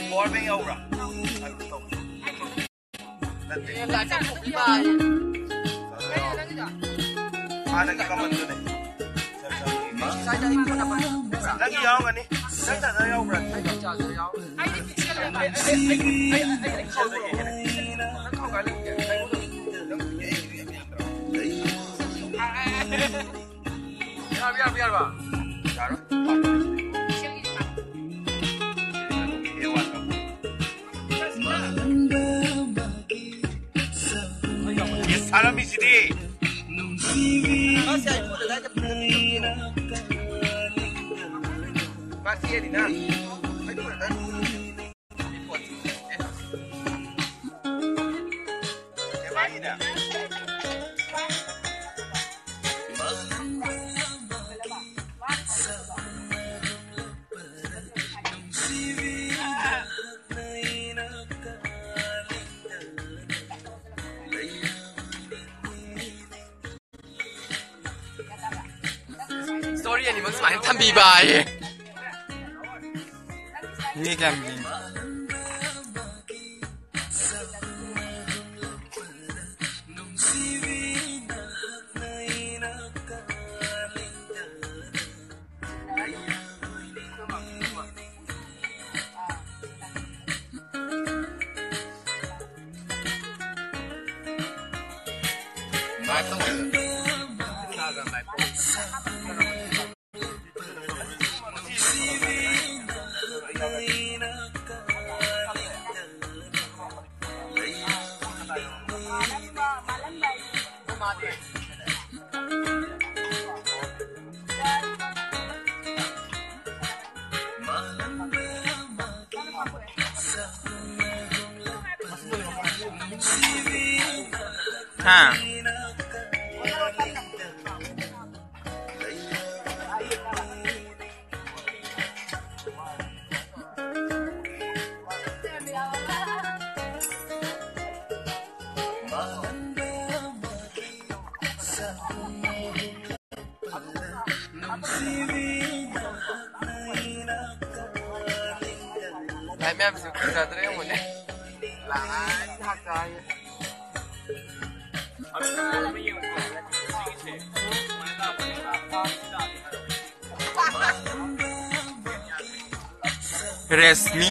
Ball over. Lagi kaman dun eh. Lagi yaw nga ni. Lagi na yaw brad. Biar ba? Claro. Salam di sini. Masih ada pun lagi masih ada na. Ayo dah. Emang ina. Sorry 啊，你们是买探比吧？你看不？买送的，那个买。哈。Lại mẹ phải cứ ra tới một này là hạt cái Resmi.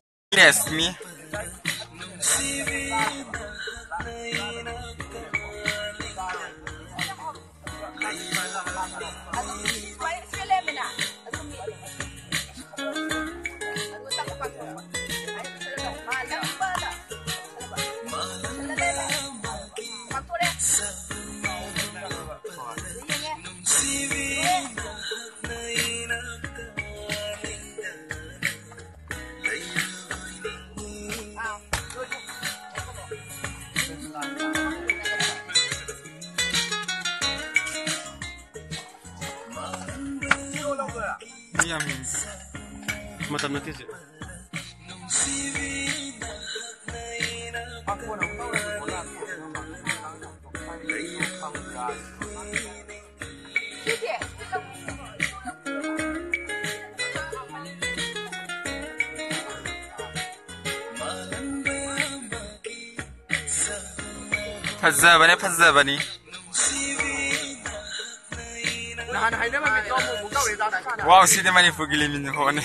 Mata notícia. Fazzabani. Wow, sini mani fugili min hone.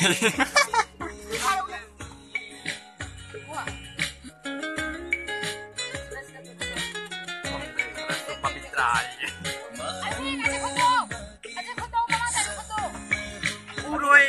Uroy.